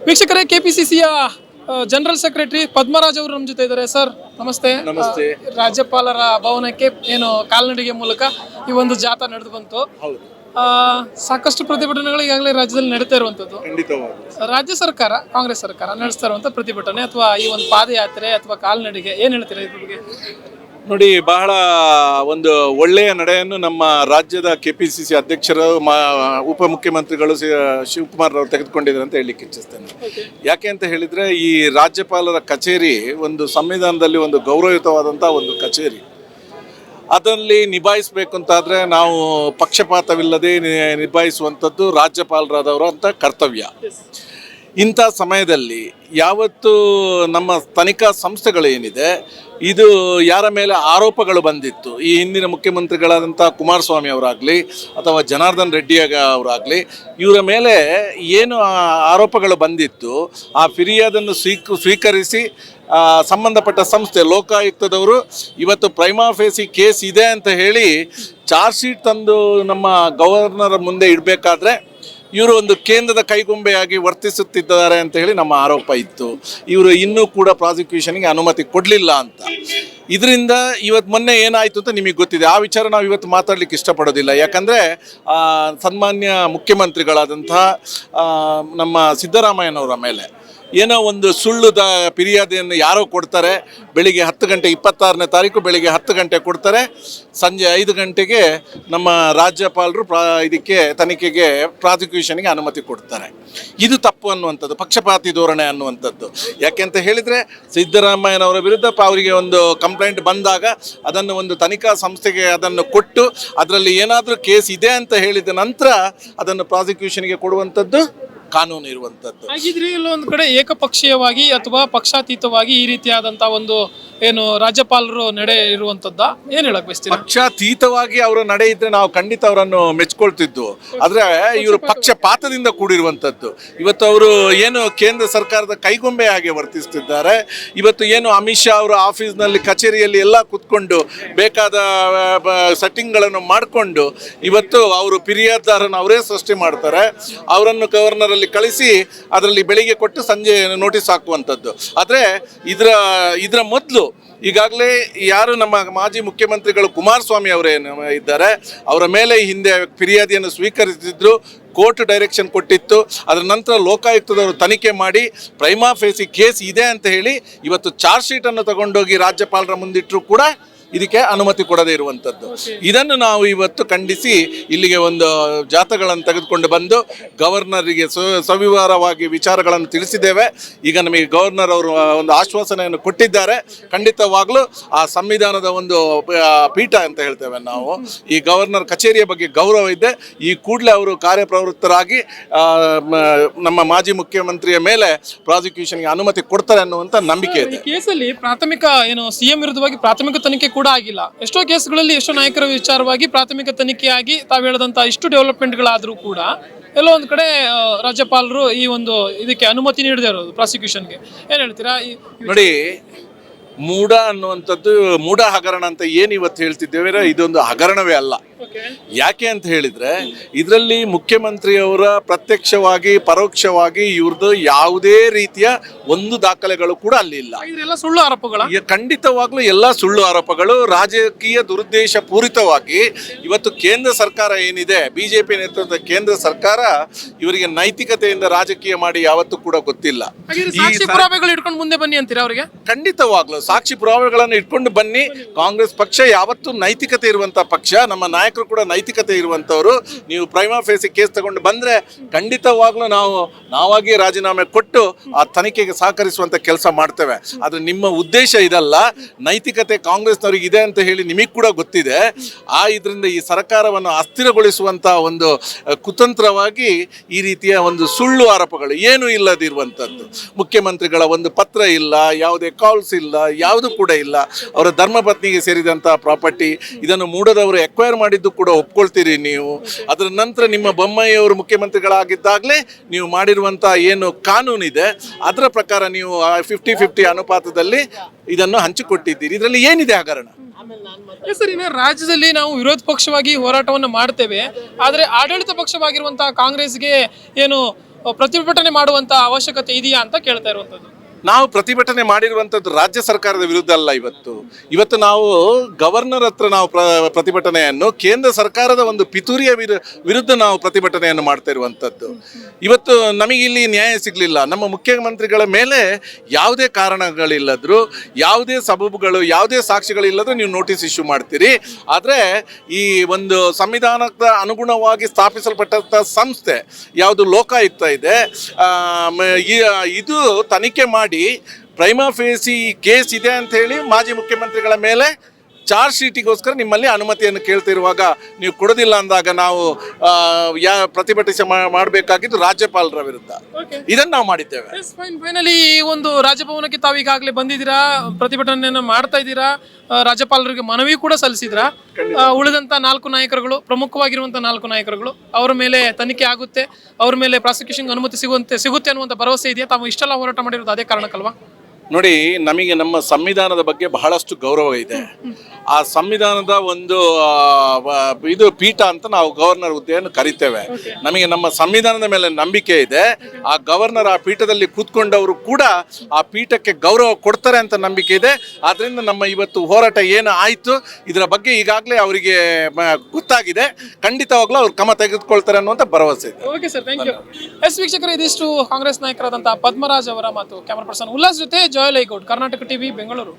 ವೀಕ್ಷಕರೇ, ಕೆಪಿಸಿಸಿಯ general secretary Padmaraj ಅವರು ನಮ್ಮ ಜೊತೆ ಇದ್ದಾರೆ. ಸರ್ ನಮಸ್ತೆ. ನಮಸ್ತೆ. ರಾಜ್ಯಪಾಲರ ಭವನಕ್ಕೆ ಏನು ಕಾಲ್ನಡಿಗೆ ಮೂಲಕ ಈ ಒಂದು ಜಾಥಾ ನಡೆದು ಬಂತು. ಸಾಕಷ್ಟು ಪ್ರತಿಭಟನೆಗಳು ಈಗಾಗಲೇ ರಾಜ್ಯದಲ್ಲಿ ನಡೀತಾ ಇರುವಂತದ್ದು. ರಾಜ್ಯ ಸರ್ಕಾರ, ಕಾಂಗ್ರೆಸ್ ಸರ್ಕಾರ ನಡೆಸ್ತಾ ಇರುವಂತ ಪ್ರತಿಭಟನೆ ಅಥವಾ ಈ ಒಂದು ಪಾದಯಾತ್ರೆ ಅಥವಾ ಕಾಲ್ನಡಿಗೆ ಏನ್ ಹೇಳ್ತೀರಾ ಇದ್ರ ಬಗ್ಗೆ? ನೋಡಿ, ಬಹಳ ಒಂದು ಒಳ್ಳೆಯ ನಡೆಯನ್ನು ನಮ್ಮ ರಾಜ್ಯದ ಕೆಪಿಸಿಸಿ ಅಧ್ಯಕ್ಷರು ಉಪಮುಖ್ಯಮಂತ್ರಿಗಳು ಶಿವಕುಮಾರ್ ಅವರು ತೆಗೆದುಕೊಂಡಿದ್ದಾರೆ ಅಂತ ಹೇಳಲಿಕ್ಕೆ ಇಚ್ಛಿಸ್ತೇನೆ. ಯಾಕೆ ಅಂತ ಹೇಳಿದ್ರೆ, ಈ ರಾಜ್ಯಪಾಲರ ಕಚೇರಿ ಒಂದು ಸಂವಿಧಾನದಲ್ಲಿ ಒಂದು ಗೌರವಯುತವಾದಂಥ ಒಂದು ಕಚೇರಿ. ಅದರಲ್ಲಿ ನಿಭಾಯಿಸಬೇಕು ಅಂತಾದರೆ ನಾವು ಪಕ್ಷಪಾತವಿಲ್ಲದೆ ನಿಭಾಯಿಸುವಂಥದ್ದು ರಾಜ್ಯಪಾಲರಾದವರು ಅಂತ ಕರ್ತವ್ಯ. ಇಂಥ ಸಮಯದಲ್ಲಿ ಯಾವತ್ತು ನಮ್ಮ ತನಿಖಾ ಸಂಸ್ಥೆಗಳೇನಿದೆ, ಇದು ಯಾರ ಮೇಲೆ ಆರೋಪಗಳು ಬಂದಿತ್ತು, ಈ ಹಿಂದಿನ ಮುಖ್ಯಮಂತ್ರಿಗಳಾದಂಥ ಕುಮಾರಸ್ವಾಮಿ ಅವರಾಗಲಿ ಅಥವಾ ಜನಾರ್ದನ್ ರೆಡ್ಡಿ ಅವರಾಗಲಿ, ಇವರ ಮೇಲೆ ಏನು ಆರೋಪಗಳು ಬಂದಿತ್ತು, ಆ ಫಿರ್ಯಾದನ್ನು ಸ್ವೀಕರಿಸಿ ಸಂಬಂಧಪಟ್ಟ ಸಂಸ್ಥೆ ಲೋಕಾಯುಕ್ತದವರು ಇವತ್ತು ಪ್ರೈಮಾ ಫೇಸಿ ಕೇಸ್ ಇದೆ ಅಂತ ಹೇಳಿ ಚಾರ್ಜ್ ಶೀಟ್ ತಂದು ನಮ್ಮ ಗವರ್ನರ್ ಮುಂದೆ ಇಡಬೇಕಾದ್ರೆ ಇವರು ಒಂದು ಕೇಂದ್ರದ ಕೈಗೊಂಬೆಯಾಗಿ ವರ್ತಿಸುತ್ತಿದ್ದಾರೆ ಅಂತ ಹೇಳಿ ನಮ್ಮ ಆರೋಪ ಇತ್ತು. ಇವರು ಇನ್ನೂ ಕೂಡ ಪ್ರಾಸಿಕ್ಯೂಷನ್ಗೆ ಅನುಮತಿ ಕೊಡಲಿಲ್ಲ ಅಂತ. ಇದರಿಂದ ಇವತ್ತು ಮೊನ್ನೆ ಏನಾಯಿತು ಅಂತ ನಿಮಗೆ ಗೊತ್ತಿದೆ. ಆ ವಿಚಾರ ನಾವು ಇವತ್ತು ಮಾತಾಡಲಿಕ್ಕೆ ಇಷ್ಟಪಡೋದಿಲ್ಲ. ಯಾಕಂದರೆ ಸನ್ಮಾನ್ಯ ಮುಖ್ಯಮಂತ್ರಿಗಳಾದಂಥ ನಮ್ಮ ಸಿದ್ದರಾಮಯ್ಯನವರ ಮೇಲೆ ಏನೋ ಒಂದು ಸುಳ್ಳುದ ಫಿರ್ಯಾದಿಯನ್ನು ಯಾರೋ ಕೊಡ್ತಾರೆ. ಬೆಳಿಗ್ಗೆ 10 ಗಂಟೆ 26ನೇ ತಾರೀಕು ಬೆಳಿಗ್ಗೆ 10 ಗಂಟೆ ಕೊಡ್ತಾರೆ, ಸಂಜೆ 5 ಗಂಟೆಗೆ ನಮ್ಮ ರಾಜ್ಯಪಾಲರು ಇದಕ್ಕೆ ತನಿಖೆಗೆ ಪ್ರಾಸಿಕ್ಯೂಷನ್ಗೆ ಅನುಮತಿ ಕೊಡ್ತಾರೆ. ಇದು ತಪ್ಪು ಅನ್ನುವಂಥದ್ದು, ಪಕ್ಷಪಾತಿ ಧೋರಣೆ ಅನ್ನುವಂಥದ್ದು. ಯಾಕೆಂತ ಹೇಳಿದರೆ, ಸಿದ್ದರಾಮಯ್ಯನವರ ವಿರುದ್ಧ ಅವರಿಗೆ ಒಂದು ಕಂಪ್ಲೇಂಟ್ ಬಂದಾಗ ಅದನ್ನು ಒಂದು ತನಿಖಾ ಸಂಸ್ಥೆಗೆ ಅದನ್ನು ಕೊಟ್ಟು ಅದರಲ್ಲಿ ಏನಾದರೂ ಕೇಸ್ ಇದೆ ಅಂತ ಹೇಳಿದ ನಂತರ ಅದನ್ನು ಪ್ರಾಸಿಕ್ಯೂಷನ್ಗೆ ಕೊಡುವಂಥದ್ದು ಕಾನೂನು ಇರುವಂಥದ್ದು. ಹಾಗಿದ್ರೆ ಇಲ್ಲೊಂದು ಕಡೆ ಏಕಪಕ್ಷೀಯವಾಗಿ ಅಥವಾ ಪಕ್ಷಾತೀತವಾಗಿ ಈ ರೀತಿಯಾದಂತಹ ಒಂದು ಏನು ರಾಜ್ಯಪಾಲರು ನಡೆ ಇರುವಂತದ್ದ ಏನ್ ಹೇಳಕ್ ಬಯಸ್ತೀವಿ? ಪಕ್ಷಾತೀತವಾಗಿ ಅವರ ನಡೆ ಇದ್ರೆ ನಾವು ಖಂಡಿತ ಅವರನ್ನು ಮೆಚ್ಕೊಳ್ತಿದ್ದು. ಆದ್ರೆ ಇವರು ಪಕ್ಷಪಾತದಿಂದ ಕೂಡಿರುವಂಥದ್ದು. ಇವತ್ತು ಅವರು ಏನು ಕೇಂದ್ರ ಸರ್ಕಾರದ ಕೈಗೊಂಬೆ ಹಾಗೆ ವರ್ತಿಸ್ತಿದ್ದಾರೆ. ಇವತ್ತು ಏನು ಅಮಿತ್ ಶಾ ಅವರ ಆಫೀಸ್ನಲ್ಲಿ ಕಚೇರಿಯಲ್ಲಿ ಎಲ್ಲ ಕೂತ್ಕೊಂಡು ಬೇಕಾದ ಸೆಟ್ಟಿಂಗ್ಗಳನ್ನು ಮಾಡಿಕೊಂಡು ಇವತ್ತು ಅವರು ಫಿರ್ಯಾದಿದಾರನ್ನು ಅವರೇ ಸೃಷ್ಟಿ ಮಾಡ್ತಾರೆ. ಅವರನ್ನು ಗವರ್ನರಲ್ಲಿ ಕಳಿಸಿ ಅದರಲ್ಲಿ ಬೆಳಿಗ್ಗೆ ಕೊಟ್ಟು ಸಂಜೆ ನೋಟಿಸ್ ಹಾಕುವಂಥದ್ದು. ಆದರೆ ಇದರ ಮೊದಲು ಈಗಾಗಲೇ ಯಾರು ನಮ್ಮ ಮಾಜಿ ಮುಖ್ಯಮಂತ್ರಿಗಳು ಕುಮಾರಸ್ವಾಮಿ ಅವರೇನು ಇದ್ದಾರೆ, ಅವರ ಮೇಲೆ ಹಿಂದೆ ಫಿರ್ಯಾದಿಯನ್ನು ಸ್ವೀಕರಿಸಿದ್ರು. ಕೋರ್ಟ್ ಡೈರೆಕ್ಷನ್ ಕೊಟ್ಟಿತ್ತು. ಅದರ ನಂತರ ಲೋಕಾಯುಕ್ತದವರು ತನಿಖೆ ಮಾಡಿ ಪ್ರೈಮಾ ಫೇಸಿ ಕೇಸ್ ಇದೆ ಅಂತ ಹೇಳಿ ಇವತ್ತು ಚಾರ್ಜ್ ಶೀಟನ್ನು ತಗೊಂಡೋಗಿ ರಾಜ್ಯಪಾಲರ ಮುಂದಿಟ್ಟರು ಕೂಡ ಇದಕ್ಕೆ ಅನುಮತಿ ಕೊಡದೇ ಇರುವಂಥದ್ದು. ಇದನ್ನು ನಾವು ಇವತ್ತು ಖಂಡಿಸಿ ಇಲ್ಲಿಗೆ ಒಂದು ಜಾಥಾಗಳನ್ನು ತೆಗೆದುಕೊಂಡು ಬಂದು ಗವರ್ನರಿಗೆ ಸವಿವರವಾಗಿ ವಿಚಾರಗಳನ್ನು ತಿಳಿಸಿದ್ದೇವೆ. ಈಗ ನಮಗೆ ಗವರ್ನರ್ ಅವರು ಒಂದು ಆಶ್ವಾಸನೆಯನ್ನು ಕೊಟ್ಟಿದ್ದಾರೆ. ಖಂಡಿತವಾಗಲೂ ಆ ಸಂವಿಧಾನದ ಒಂದು ಪೀಠ ಅಂತ ಹೇಳ್ತೇವೆ ನಾವು, ಈ ಗವರ್ನರ್ ಕಚೇರಿಯ ಬಗ್ಗೆ ಗೌರವ ಇದೆ. ಈ ಕೂಡಲೇ ಅವರು ಕಾರ್ಯಪ್ರವೃತ್ತರಾಗಿ ನಮ್ಮ ಮಾಜಿ ಮುಖ್ಯಮಂತ್ರಿಯ ಮೇಲೆ ಪ್ರಾಸಿಕ್ಯೂಷನ್ಗೆ ಅನುಮತಿ ಕೊಡ್ತಾರೆ ಅನ್ನುವಂಥ ನಂಬಿಕೆ ಇದೆ. ಕೇಸಲ್ಲಿ ಪ್ರಾಥಮಿಕ ಏನು ಸಿಎಂ ವಿರುದ್ಧವಾಗಿ ಪ್ರಾಥಮಿಕ ತನಿಖೆ ಕೂಡ ಆಗಿಲ್ಲ. ಎಷ್ಟೋ ಕೇಸ್ಗಳಲ್ಲಿ ಎಷ್ಟೋ ನಾಯಕರ ವಿಚಾರವಾಗಿ ಪ್ರಾಥಮಿಕ ತನಿಖೆಯಾಗಿ ತಾವು ಹೇಳಿದಂತಹ ಇಷ್ಟು ಡೆವಲಪ್ಮೆಂಟ್ಗಳಾದರೂ ಕೂಡ ಎಲ್ಲೋ ಒಂದು ಕಡೆ ರಾಜ್ಯಪಾಲರು ಈ ಒಂದು ಇದಕ್ಕೆ ಅನುಮತಿ ನೀಡದೇ ಇರೋದು ಪ್ರಾಸಿಕ್ಯೂಷನ್ಗೆ ಏನ್ ಹೇಳ್ತೀರಾ? ನೋಡಿ, ಮೂಢ ಅನ್ನುವಂಥದ್ದು, ಮೂಢ ಹಗರಣ ಅಂತ ಏನು ಇವತ್ತು ಹೇಳ್ತಿದ್ದೇವೆ, ಇದೊಂದು ಹಗರಣವೇ ಅಲ್ಲ. ಯಾಕೆ ಅಂತ ಹೇಳಿದ್ರೆ, ಇದರಲ್ಲಿ ಮುಖ್ಯಮಂತ್ರಿಯವರ ಪ್ರತ್ಯಕ್ಷವಾಗಿ ಪರೋಕ್ಷವಾಗಿ ಇವ್ರದ್ದು ಯಾವುದೇ ರೀತಿಯ ಒಂದು ದಾಖಲೆಗಳು ಕೂಡ ಅಲ್ಲಿ ಇಲ್ಲ. ಸುಳ್ಳು ಆರೋಪಗಳ, ಖಂಡಿತವಾಗ್ಲೂ ಎಲ್ಲ ಸುಳ್ಳು ಆರೋಪಗಳು. ರಾಜಕೀಯ ದುರುದ್ದೇಶ ಪೂರಿತವಾಗಿ ಇವತ್ತು ಕೇಂದ್ರ ಸರ್ಕಾರ ಏನಿದೆ, ಬಿಜೆಪಿ ನೇತೃತ್ವದ ಕೇಂದ್ರ ಸರ್ಕಾರ ಇವರಿಗೆ ನೈತಿಕತೆಯಿಂದ ರಾಜಕೀಯ ಮಾಡಿ ಯಾವತ್ತೂ ಕೂಡ ಗೊತ್ತಿಲ್ಲ. ಇಟ್ಕೊಂಡು ಮುಂದೆ ಬನ್ನಿ ಅಂತೀರಾ ಅವರಿಗೆ? ಖಂಡಿತವಾಗ್ಲೂ ಸಾಕ್ಷಿ ಪುರಾವೆಗಳನ್ನು ಇಟ್ಕೊಂಡು ಬನ್ನಿ. ಕಾಂಗ್ರೆಸ್ ಪಕ್ಷ ಯಾವತ್ತೂ ನೈತಿಕತೆ ಇರುವಂತ ಪಕ್ಷ, ನಮ್ಮ ನಾಯಕರು ಕೂಡ ನೈತಿಕತೆ ಇರುವಂತವರು. ನೀವು ಪ್ರೈಮಾ ಫೇಸಿ ಕೇಸ್ ತಗೊಂಡು ಬಂದ್ರೆ ಖಂಡಿತವಾಗ್ಲೂ ನಾವಾಗಿ ರಾಜೀನಾಮೆ ಕೊಟ್ಟು ಆ ತನಿಖೆಗೆ ಸಹಕರಿಸುವಂತ ಕೆಲಸ ಮಾಡ್ತೇವೆ. ಆದ್ರೆ ನಿಮ್ಮ ಉದ್ದೇಶ ಇದಲ್ಲ. ನೈತಿಕತೆ ಕಾಂಗ್ರೆಸ್ನವ್ರಿಗೆ ಇದೆ ಅಂತ ಹೇಳಿ ನಿಮಗೆ ಕೂಡ ಗೊತ್ತಿದೆ. ಇದರಿಂದ ಈ ಸರ್ಕಾರವನ್ನು ಅಸ್ಥಿರಗೊಳಿಸುವಂತ ಒಂದು ಕುತಂತ್ರವಾಗಿ ಈ ರೀತಿಯ ಒಂದು ಸುಳ್ಳು ಆರೋಪಗಳು ಏನು ಇಲ್ಲದಿರುವಂತದ್ದು. ಮುಖ್ಯಮಂತ್ರಿಗಳ ಒಂದು ಪತ್ರ ಇಲ್ಲ, ಯಾವುದೇ ಕಾಲ್ಸ್ ಇಲ್ಲ, ಯಾವುದು ಕೂಡ ಇಲ್ಲ. ಅವರ ಧರ್ಮಪತ್ನಿಗೆ ಸೇರಿದಂತಹ ಪ್ರಾಪರ್ಟಿ, ಇದನ್ನು ಮೂಡದವರು ಎಕ್ವೈರ್ ಮಾಡಿದ್ದು ಕೂಡ ಒಪ್ಕೊಳ್ತೀರಿ ನೀವು. ಅದರ ನಂತರ ನಿಮ್ಮ ಬೊಮ್ಮಾಯಿಯವರು ಮುಖ್ಯಮಂತ್ರಿಗಳಾಗಿದ್ದಾಗಲೇ ನೀವು ಮಾಡಿರುವಂತಹ ಏನು ಕಾನೂನಿದೆ ಅದರ ಪ್ರಕಾರ ನೀವು 50-50 ಅನುಪಾತದಲ್ಲಿ ಇದನ್ನು ಹಂಚಿಕೊಟ್ಟಿದ್ದೀರಿ. ಇದರಲ್ಲಿ ಏನಿದೆ ಹಗರಣ? ಸರ್, ಇನ್ನು ರಾಜ್ಯದಲ್ಲಿ ನಾವು ವಿರೋಧ ಪಕ್ಷವಾಗಿ ಹೋರಾಟವನ್ನು ಮಾಡ್ತೇವೆ. ಆದರೆ ಆಡಳಿತ ಪಕ್ಷವಾಗಿರುವಂತಹ ಕಾಂಗ್ರೆಸ್ಗೆ ಏನು ಪ್ರತಿಭಟನೆ ಮಾಡುವಂತ ಅವಶ್ಯಕತೆ ಇದೆಯಾ ಅಂತ ಕೇಳ್ತಾ ಇರುವಂತದ್ದು. ನಾವು ಪ್ರತಿಭಟನೆ ಮಾಡಿರುವಂಥದ್ದು ರಾಜ್ಯ ಸರ್ಕಾರದ ವಿರುದ್ಧ ಅಲ್ಲ. ಇವತ್ತು ನಾವು ಗವರ್ನರ್ ಹತ್ರ ನಾವು ಪ್ರತಿಭಟನೆಯನ್ನು ಕೇಂದ್ರ ಸರ್ಕಾರದ ಒಂದು ಪಿತೂರಿಯ ವಿರುದ್ಧ ನಾವು ಪ್ರತಿಭಟನೆಯನ್ನು ಮಾಡ್ತಾ ಇರುವಂಥದ್ದು. ಇವತ್ತು ನಮಗೆ ಇಲ್ಲಿ ನ್ಯಾಯ ಸಿಗಲಿಲ್ಲ. ನಮ್ಮ ಮುಖ್ಯಮಂತ್ರಿಗಳ ಮೇಲೆ ಯಾವುದೇ ಕಾರಣಗಳಿಲ್ಲದ್ರು, ಯಾವುದೇ ಸಬೂಬುಗಳು, ಯಾವುದೇ ಸಾಕ್ಷಿಗಳಿಲ್ಲದ್ರೂ ನೀವು ನೋಟಿಸ್ ಇಶ್ಯೂ ಮಾಡ್ತೀರಿ. ಆದರೆ ಈ ಒಂದು ಸಂವಿಧಾನದ ಅನುಗುಣವಾಗಿ ಸ್ಥಾಪಿಸಲ್ಪಟ್ಟಂಥ ಸಂಸ್ಥೆ ಯಾವುದು ಲೋಕಾಯುಕ್ತ ಇದೆ, ಇದು ತನಿಖೆ ಮಾಡಿ ಪ್ರೈಮಾ ಫೇಸಿ ಕೇಸ್ ಇದೆ ಅಂತ ಹೇಳಿ ಮಾಜಿ ಮುಖ್ಯಮಂತ್ರಿಗಳ ಮೇಲೆ ಚಾರ್ಜ್ ಶೀಟಿಗೋಸ್ಕರ ನಿಮ್ಮಲ್ಲಿ ಅನುಮತಿಯನ್ನು ಕೇಳ್ತಿರುವಾಗ ನೀವು ಕೊಡೋದಿಲ್ಲ ಅಂದಾಗ ನಾವು ಮಾಡಬೇಕಾಗಿದ್ದು ರಾಜ್ಯಪಾಲರ ವಿರುದ್ಧ. ಇದನ್ನು ನಾವು ಮಾಡಿದ್ದೇವೆ. ಫೈನಲಿ ಈ ಒಂದು ರಾಜಭವನಕ್ಕೆ ತಾವು ಈಗಾಗಲೇ ಬಂದಿದ್ದೀರಾ, ಪ್ರತಿಭಟನೆಯನ್ನು ಮಾಡ್ತಾ ಇದ್ದೀರಾ, ರಾಜ್ಯಪಾಲರಿಗೆ ಮನವಿ ಕೂಡ ಸಲ್ಲಿಸಿದ್ರಾ. ಉಳಿದಂತ 4 ನಾಯಕರುಗಳು, ಪ್ರಮುಖವಾಗಿರುವಂತಹ 4 ನಾಯಕರುಗಳು, ಅವರ ಮೇಲೆ ತನಿಖೆ ಆಗುತ್ತೆ, ಅವ್ರ ಮೇಲೆ ಪ್ರಾಸಿಕ್ಯೂಷನ್ ಅನುಮತಿ ಸಿಗುತ್ತೆ ಅನ್ನುವಂಥ ಭರವಸೆ ಇದೆಯಾ? ತಾವು ಇಷ್ಟೆಲ್ಲ ಹೋರಾಟ ಮಾಡಿರೋದು ಅದೇ ಕಾರಣಕ್ಕಲ್ವಾ? ನೋಡಿ, ನಮಗೆ ನಮ್ಮ ಸಂವಿಧಾನದ ಬಗ್ಗೆ ಬಹಳಷ್ಟು ಗೌರವ ಇದೆ. ಆ ಸಂವಿಧಾನದ ಒಂದು ಇದು ಪೀಠ ಅಂತ ನಾವು ಗವರ್ನರ್ ಹುದ್ದೆಯನ್ನು ಕರಿತೇವೆ. ನಮಗೆ ನಮ್ಮ ಸಂವಿಧಾನದ ಮೇಲೆ ನಂಬಿಕೆ ಇದೆ. ಆ ಗವರ್ನರ್ ಆ ಪೀಠದಲ್ಲಿ ಕೂತ್ಕೊಂಡವರು ಕೂಡ ಆ ಪೀಠಕ್ಕೆ ಗೌರವ ಕೊಡ್ತಾರೆ ಅಂತ ನಂಬಿಕೆ ಇದೆ. ಆದ್ದರಿಂದ ನಮ್ಮ ಇವತ್ತು ಹೋರಾಟ ಏನು ಆಯಿತು ಇದರ ಬಗ್ಗೆ ಈಗಾಗಲೇ ಅವರಿಗೆ ಗೊತ್ತಾಗಿದೆ. ಖಂಡಿತವಾಗ್ಲೂ ಅವ್ರು ಕ್ರಮ ತೆಗೆದುಕೊಳ್ತಾರೆ ಅನ್ನುವಂಥ ಭರವಸೆ ಇದೆ. Okay sir, thank you. ವೀಕ್ಷಕರೇ, ಇದಿಷ್ಟು ಕಾಂಗ್ರೆಸ್ ನಾಯಕರಾದಂತಹ ಪದ್ಮರಾಜ್ ಅವರ ಮಾತು. ಕ್ಯಾಮರಾ ಪರ್ಸನ್ ಉಲ್ಲಾಸ್ ಜೊತೆ ಜೋಯಲ್ ಐಗೌಡ್, ಕರ್ನಾಟಕ ಟಿವಿ, ಬೆಂಗಳೂರು.